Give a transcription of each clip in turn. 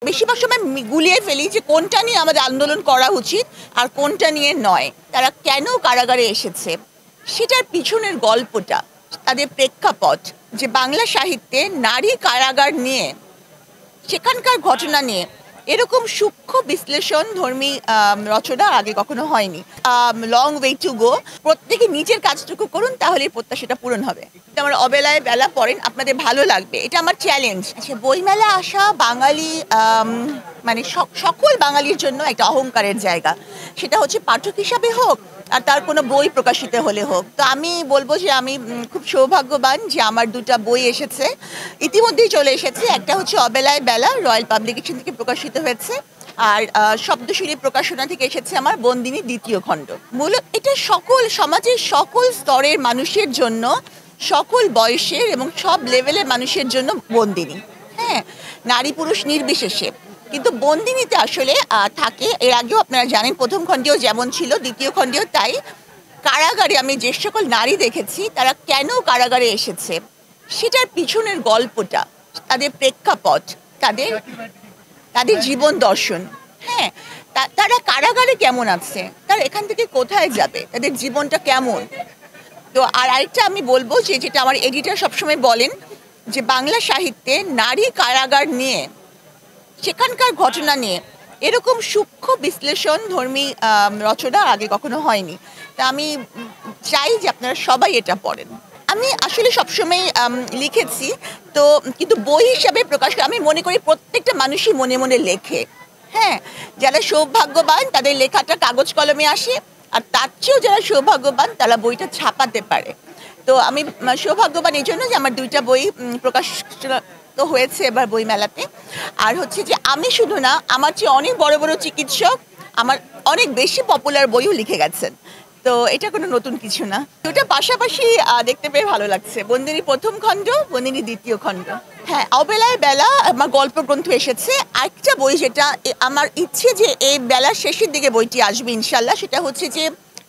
বেশিরভাগ সময় গুলিয়ে ফেলি যে কোনটা নিয়ে আমাদের আন্দোলন করা উচিত আর কোনটা নিয়ে নয়। তারা কেন কারাগারে এসেছে সেটার পিছনের গল্পটা, তাদের প্রেক্ষাপট, যে বাংলা সাহিত্যে নারী কারাগার নিয়ে, সেখানকার ঘটনা নিয়ে এরকম সূক্ষ্ম বিশ্লেষণ ধর্মী রচনা আগে কখনো হয়নি। Long way to go. প্রত্যেকে নিজের কাজটুকু করুন, তাহলে প্রত্যাশাটা পূরণ হবে। আমার অবেলায় বেলা পড়েন, আপনাদের ভালো লাগবে, এটা আমার চ্যালেঞ্জ। আচ্ছা, বইমেলা আসা বাঙালি মানে সকল বাঙালির জন্য একটা অহংকারের জায়গা। সেটা হচ্ছে পাঠক হিসাবে হোক আর তার কোনো বই প্রকাশিত হলে হোক। তো আমি বলবো যে আমি খুব সৌভাগ্যবান যে আমার দুটো বই এসেছে, ইতিমধ্যেই চলে এসেছে। একটা হচ্ছে অবেলায় বেলা, রয়্যাল পাবলিকেশন থেকে প্রকাশিত হয়েছে, আর শব্দশিরি প্রকাশনা থেকে এসেছে আমার বন্দিনী দ্বিতীয় খণ্ড। মূলত এটা সকল সমাজের সকল স্তরের মানুষের জন্য, সকল বয়সের এবং সব লেভেলের মানুষের জন্য বন্দিনী। হ্যাঁ, নারী পুরুষ নির্বিশেষে। কিন্তু বন্দিনীতে আসলে থাকে, এর আগেও আপনারা জানেন, প্রথম খণ্ডেও যেমন ছিল দ্বিতীয় খণ্ডেও তাই। কারাগারে আমি যে সকল নারী দেখেছি তারা কেন কারাগারে এসেছে সেটার পিছনের গল্পটা, তাদের প্রেক্ষাপট, তাদের তাদের জীবন দর্শন। হ্যাঁ, তারা কারাগারে কেমন আছে, তারা এখান থেকে কোথায় যাবে, তাদের জীবনটা কেমন। তো আর আরেকটা আমি বলবো যে, যেটা আমার এডিটর সবসময় বলেন, যে বাংলা সাহিত্যে নারী কারাগার নিয়ে, সেখানকার ঘটনা নিয়ে এরকম সূক্ষ্ম বিশ্লেষণ ধর্মী রচনা আগে কখনো হয়নি। তা আমি চাই যে আপনারা সবাই এটা পড়েন। আমি আসলে সবসময় লিখেছি তো, কিন্তু বই হিসাবে প্রকাশ আমি মনে করি প্রত্যেকটা মানুষই মনে মনে লেখে। হ্যাঁ, যারা সৌভাগ্যবান তাদের লেখাটা কাগজ কলমে আসে, আর তার চেয়েও যারা সৌভাগ্যবান তারা বইটা ছাপাতে পারে। তো আমি সৌভাগ্যবান এই জন্য যে আমার দুইটা বই প্রকাশ তো হয়েছে এবার বই মেলাতে। আর হচ্ছে যে আমি শুধু না, আমার চেয়ে অনেক বড় বড় চিকিৎসক আমার অনেক বেশি পপুলার বইও লিখে গেছেন। তো এটা কোনো নতুন কিছু না, ওটা পাশাপাশি দেখতে পেয়ে ভালো লাগছে। বন্দিনী প্রথম খণ্ড, বন্দিনী দ্বিতীয় খণ্ড। হ্যাঁ, অবেলায় বেলা আমার গল্প গ্রন্থ এসেছে। আরেকটা বই যেটা আমার ইচ্ছে যে এই বেলার শেষের দিকে বইটি আসবে ইনশাল্লাহ, সেটা হচ্ছে যে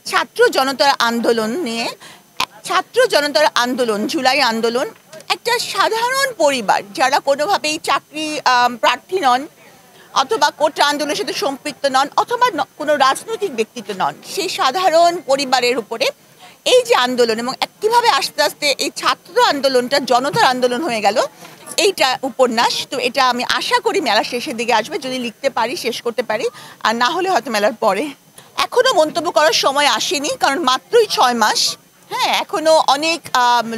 ছাত্র জনতার আন্দোলন নিয়ে। ছাত্র জনতার আন্দোলন, জুলাই আন্দোলন, একটা সাধারণ পরিবার যারা কোনোভাবেই চাকরি প্রার্থী নন, অথবা কোটা আন্দোলনের সাথে সম্পৃক্ত নন, অথবা কোনো রাজনৈতিক ব্যক্তিত্ব নন, সেই সাধারণ পরিবারের উপরে এই যে আন্দোলন, এবং কীভাবে আস্তে আস্তে এই ছাত্র আন্দোলনটা জনতার আন্দোলন হয়ে গেল, এইটা উপন্যাস। তো এটা আমি আশা করি মেলার শেষের দিকে আসবে, যদি লিখতে পারি, শেষ করতে পারি, আর না হলে হয়তো মেলার পরে। এখনও মন্তব্য করার সময় আসেনি, কারণ মাত্রই 6 মাস। হ্যাঁ, এখনও অনেক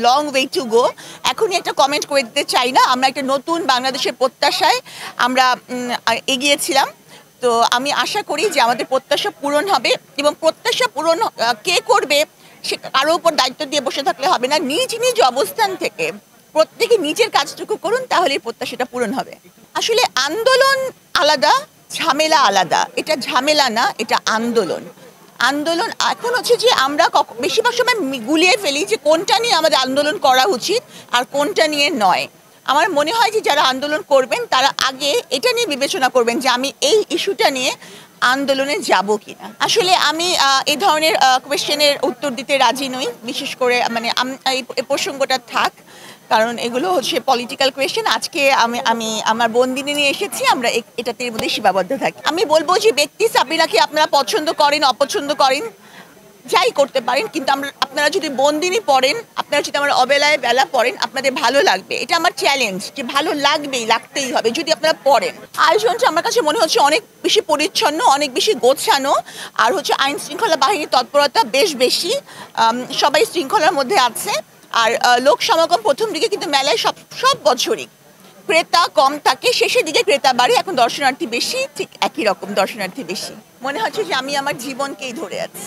লং ওয়ে টু গো। এখনই একটা কমেন্ট করে দিতে চাই না। আমরা একটা নতুন বাংলাদেশের প্রত্যাশায় আমরা এগিয়েছিলাম। তো আমি আশা করি যে আমাদের প্রত্যাশা পূরণ হবে, এবং প্রত্যাশা পূরণ কে করবে সে কারোর উপর দায়িত্ব দিয়ে বসে থাকলে হবে না। নিজ নিজ অবস্থান থেকে প্রত্যেকে নিজের কাজটুকু করুন, তাহলে প্রত্যাশাটা পূরণ হবে। আসলে আন্দোলন আলাদা, ঝামেলা আলাদা। এটা ঝামেলা না, এটা আন্দোলন। আন্দোলন এখন হচ্ছে যে আমরা বেশিরভাগ সময় গুলিয়ে ফেলি যে কোনটা নিয়ে আমাদের আন্দোলন করা উচিত আর কোনটা নিয়ে নয়। আমার মনে হয় যে যারা আন্দোলন করবেন তারা আগে এটা নিয়ে বিবেচনা করবেন যে আমি এই ইস্যুটা নিয়ে আন্দোলনে যাব কিনা। আসলে আমি এই ধরনের কোয়েশ্চেনের উত্তর দিতে রাজি নই, বিশেষ করে মানে এই প্রসঙ্গটা থাক, কারণ এগুলো হচ্ছে পলিটিক্যাল কোয়েশ্চেন। আজকে আমি আমার বন্দিনী নিয়ে এসেছি, আমরা এটাতে এর মধ্যে সীমাবদ্ধ থাকি। আমি বলবো যে ব্যক্তি সাবরিনাকে আপনারা পছন্দ করেন, অপছন্দ করেন, যাই করতে পারেন, কিন্তু আপনারা যদি বন্দিনী পড়েন, আপনারা যদি আমার অবেলায় বেলা পড়েন, আপনাদের ভালো লাগবে। এটা আমার চ্যালেঞ্জ, যে ভালো লাগবেই, লাগতেই হবে যদি আপনারা পড়েন। আয়োজনটা আমার কাছে মনে হচ্ছে অনেক বেশি পরিচ্ছন্ন, অনেক বেশি গোছানো, আর হচ্ছে আইন শৃঙ্খলা বাহিনীর তৎপরতা বেশ বেশি, সবাই শৃঙ্খলার মধ্যে আছে। আর লোক সমাগম প্রথম দিকে কিন্তু মেলায় সব বছরই ক্রেতা কম থাকে, শেষের দিকে ক্রেতা বাড়ে। এখন দর্শনার্থী বেশি, ঠিক একই রকম দর্শনার্থী বেশি। মনে হচ্ছে যে আমি আমার জীবনকেই ধরে আছি।